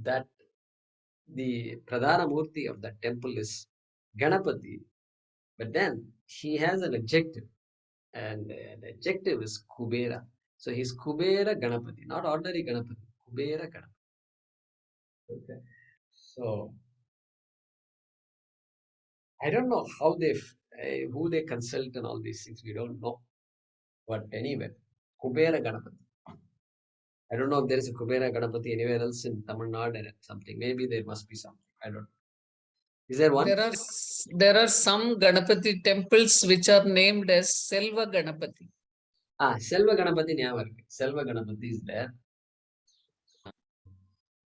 that the Pradhana Murti of that temple is Ganapati, but then he has an adjective, and the adjective is Kubera. So he's Kubera Ganapati, not ordinary Ganapati, Kubera Ganapati. Okay. So I don't know how who they consult and all these things. We don't know. But anyway, Kubera Ganapati. I don't know if there is a Kubera Ganapati anywhere else in Tamil Nadu or something. Maybe there must be something. I don't know. Is there one? There are some Ganapati temples which are named as Selva Ganapati. Selva Ganapati Nyavaru. Selva Ganapati is there.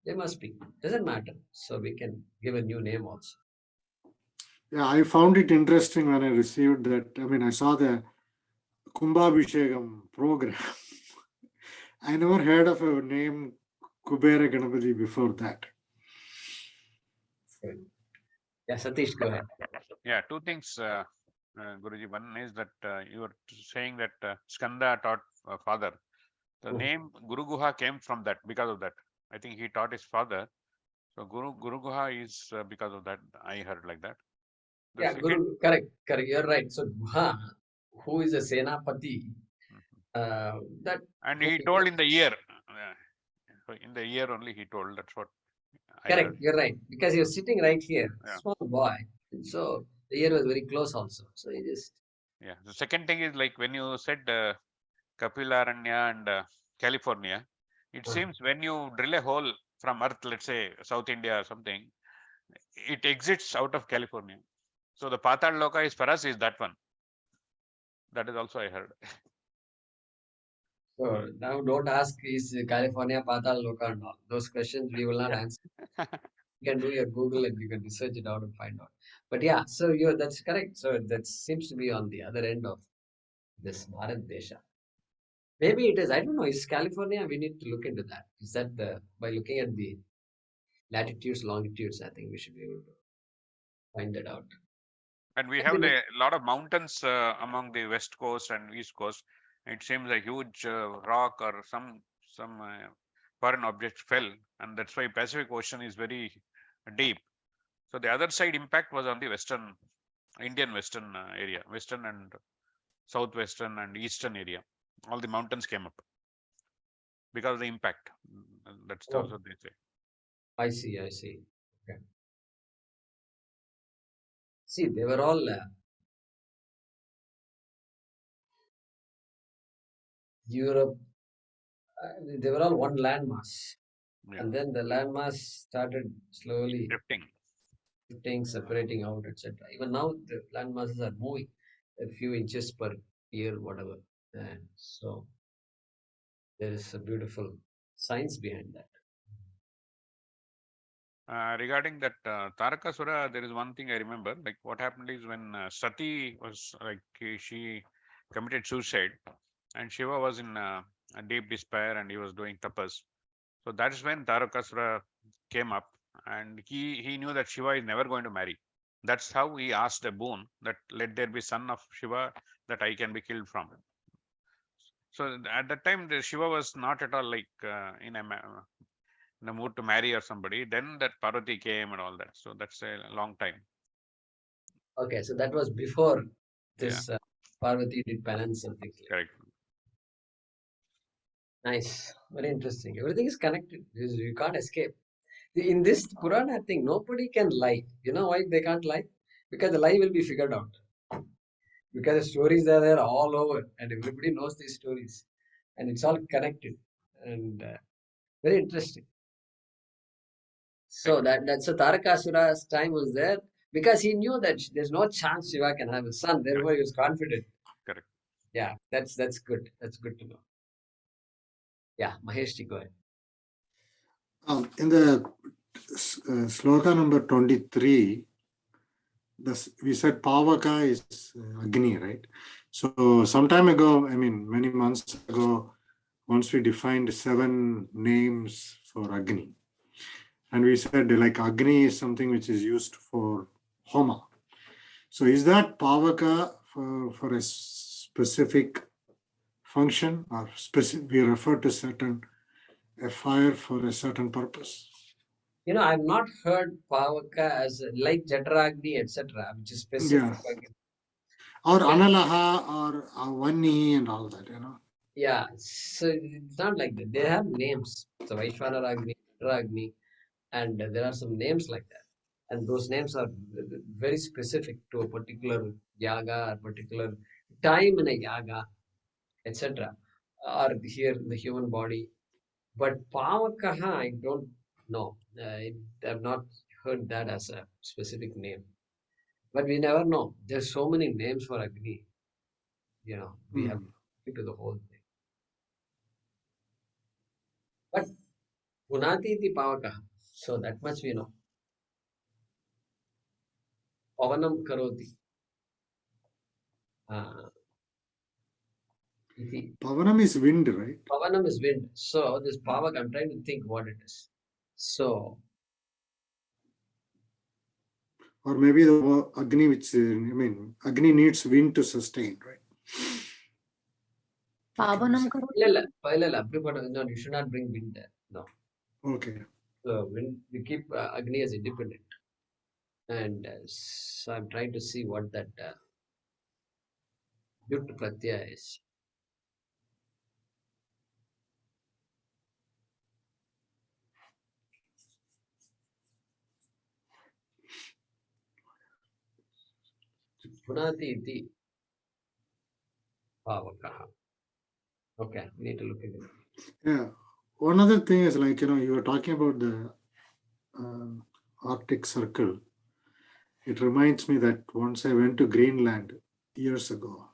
There must be. Doesn't matter. So we can give a new name also. Yeah, I found it interesting when I received that. I mean, I saw the Kumbhabhishekam program. I never heard of a name Kubera Ganapati before that. Yeah, Satish, go ahead. Yeah, two things, Guruji. One is that you were saying that Skanda taught father. The name Guru Guha came from that, because of that. I think he taught his father. So Guru Guha is because of that. I heard like that. Yeah, Guru, correct. You're right. So Guha, who is a Senapati, that. And he told in the year. In the year only he told. That's what. Correct. You're right, because you're sitting right here, yeah. small boy. And so the year was very close also. So he just. Yeah. The second thing is, like when you said Kapilaranya and California, it seems when you drill a hole from Earth, let's say South India or something, it exits out of California. So the Patal Loka is for us is that one. That is also I heard. So now don't ask is California Patal Loka and all. Those questions we will not answer. You can do your Google and you can research it out and find out. But yeah, so that's correct. So that seems to be on the other end of this Bharat Desha. Maybe it is. I don't know. Is California? We need to look into that. Is that by looking at the latitudes, longitudes? I think we should be able to find that out. And we have a lot of mountains among the west coast and east coast. It seems a huge rock or some foreign object fell, and that's why Pacific Ocean is very deep. So the other side impact was on the western, Indian western area, western and southwestern and eastern area. All the mountains came up because of the impact. That's also they say. I see. Okay. See, they were all Europe. They were all one landmass, and then the landmass started slowly drifting, separating out, etc. Even now, the landmasses are moving a few inches per year, whatever. And so there is a beautiful science behind that. Regarding that Tarakasura, there is one thing I remember. Like what happened is when Sati was like she committed suicide, and Shiva was in a deep despair, and he was doing tapas. So that is when Tarakasura came up, and he knew that Shiva is never going to marry. That's how he asked a boon that let there be son of Shiva that I can be killed from. So at that time, the Shiva was not at all like in a mood to marry or somebody. Then that Parvati came and all that. So that's a long time. Okay, so that was before this Parvati did penance and things. Correct. Nice, very interesting. Everything is connected. You can't escape. In this Purana thing, nobody can lie. You know why they can't lie? Because the lie will be figured out. Because the stories are there all over, and everybody knows these stories, and it's all connected, and very interesting. So that's a Tarakasura's time was there because he knew that there's no chance Shiva can have a son. Therefore, he was confident. Correct. Yeah, that's good. That's good to know. Yeah, Mahesh, go ahead. In the sloka number 23, we said Pavaka is Agni, right? So some time ago, I mean, many months ago, once we defined 7 names for Agni. And we said like Agni is something which is used for Homa. So is that Pavaka for a specific function, or we refer to a fire for a certain purpose? I've not heard Pavaka as like Jataragni, etc., which is specific. Yeah. Or Analaha or Vanni and all that, Yeah, so it's not like that. They have names. So Vaishwanaragni, Jataragni, and there are some names like that. And those names are very specific to a particular yaga, a particular time in a yaga, etc. Or here in the human body. But Pavakaha, I don't know. I've not heard that as a specific name. But we never know. There's so many names for Agni. We have to do the whole thing. But Punati iti Pavakaha. So that much we know. Pavanam karoti. Iti. Pavanam is wind, right? Pavanam is wind. So this Pavak, I'm trying to think what it is. So Or maybe the Agni, which, Agni needs wind to sustain, right? Pavanam karoti. No, you should not bring wind there. No. Okay. So wind, we keep Agni as independent. And so I'm trying to see what that Yut Pratyaya is. Punati iti Pavakaha. Okay, we need to look at it. Yeah. One other thing is like, you were talking about the Arctic Circle. It reminds me that once I went to Greenland years ago,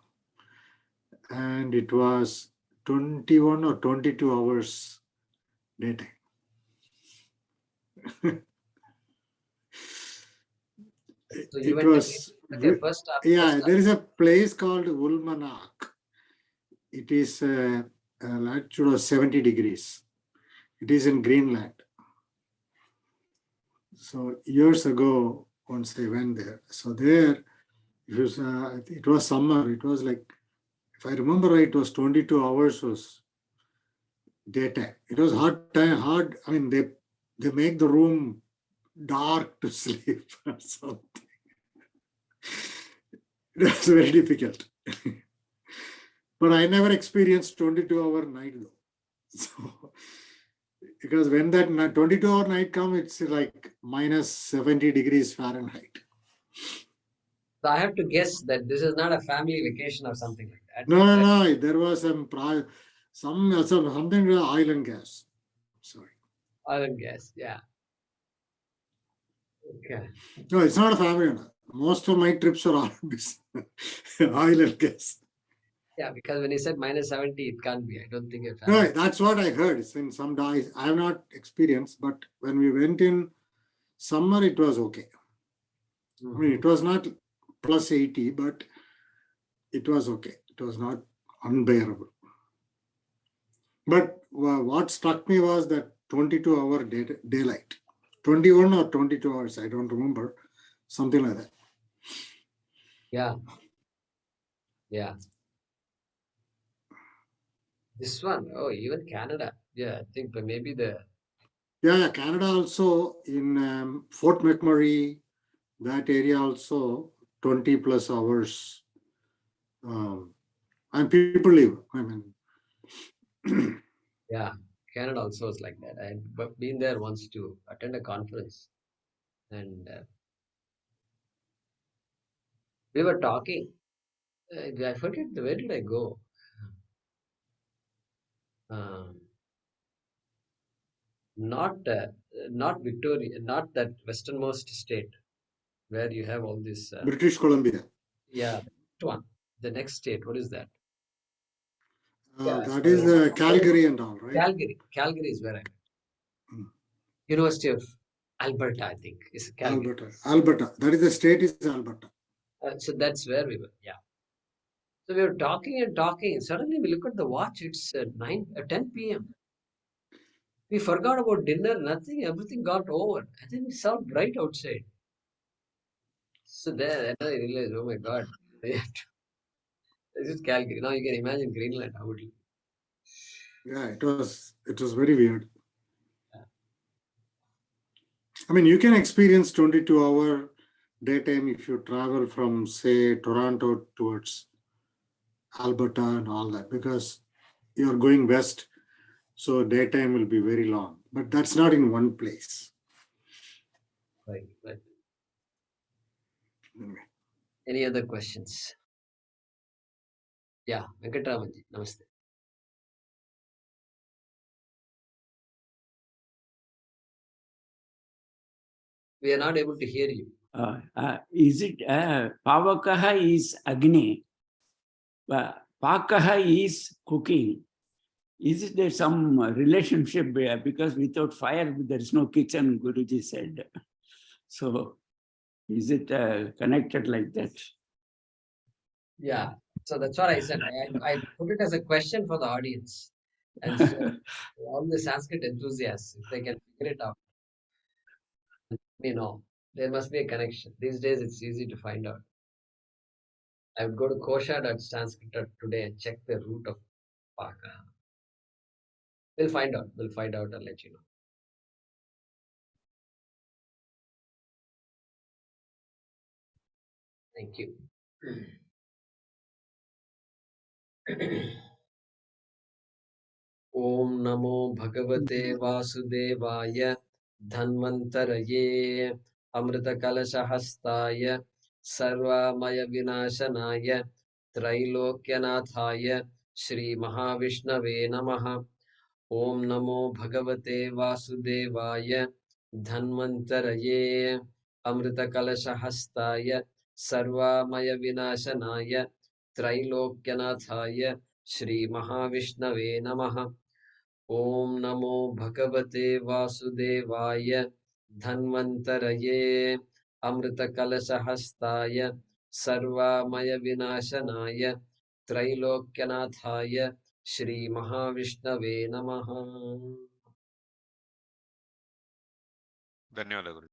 and it was 21 or 22 hours daytime. So you It went was, okay, first there is a place called Ulmanak. It is latitude of 70 degrees. It is in Greenland. So years ago, once I went there, so there it was summer. It was like, if I remember right, it was 22 hours was daytime. It was hard. I mean, they make the room dark to sleep or something. It was very difficult. But I never experienced 22-hour night though. So, because when that 22-hour night comes, it's like minus 70 degrees Fahrenheit. So I have to guess that this is not a family vacation or something like that. No. There was something with oil and gas. Sorry. Oil and gas, yeah. Okay. No, it's not a family. Most of my trips are all oil and gas. Yeah, because when he said minus 70, it can't be. I don't think it's No, that's what I heard. It's in some days. I have not experienced, but when we went in summer, it was okay. I mean, it was not plus 80, but it was okay. It was not unbearable. But what struck me was that 22-hour daylight. 21 or 22 hours, I don't remember. Something like that. Yeah. This one, oh, even Canada. Yeah, I think but maybe the. Yeah, Canada also in Fort McMurray, that area also 20 plus hours. And people live. I mean, Yeah, Canada also is like that. I've been there once to attend a conference, and we were talking. I forget where did I go? Not Victoria, not that westernmost state where you have all this. British Columbia. Yeah, the next state. What is that? That is Calgary and all, right? Calgary is where I went. University of Alberta, I think, is Calgary. Alberta. That is the state is Alberta. So that's where we were. Yeah. So we were talking and talking, and suddenly we look at the watch. It's 10 p.m. We forgot about dinner. Nothing. Everything got over. And then it's so bright outside. So then I realized, oh my God, this is Calgary. Now you can imagine Greenland. How would you? Yeah, it was very weird. I mean, you can experience 22-hour daytime if you travel from, say, Toronto towards Alberta and all that, because you're going west, so daytime will be very long. But that's not in one place. Right, right. Anyway. Any other questions? Yeah, Venkatramanji, namaste. We are not able to hear you. Is it Pavakaha is Agni, Pakaha is cooking. Is there some relationship because without fire there is no kitchen, Guruji said. So is it connected like that? Yeah, so that's what I said. I put it as a question for the audience. And so all the Sanskrit enthusiasts, if they can figure it out, there must be a connection. These days it's easy to find out. I would go to kosha.sanskrit.today and check the root of Paka. We'll find out. We'll find out and let you know. Thank you. Om Namo Bhagavate Vasudevaya Dhanvantaraye Amrita Kalashahastaya Sarvamaya Vinashanaya Trailokyanathaye Shri Mahavishnave Namaha. Om Namo Bhagavate Vasudevaya Dhanvantaraye Amrita Kalashahastaya Sarvamaya Vinashanaya Trailokyanathaye Shri Mahavishnave Namaha. Om Namo Bhagavate Vasudevaya Dhanvantaraye Amrita Kalashahastaya Sarvamaya Vinashanaya Trailokyanathaye Shri Mahavishnave Namaha. ಧನ್ಯವಾದಗಳು.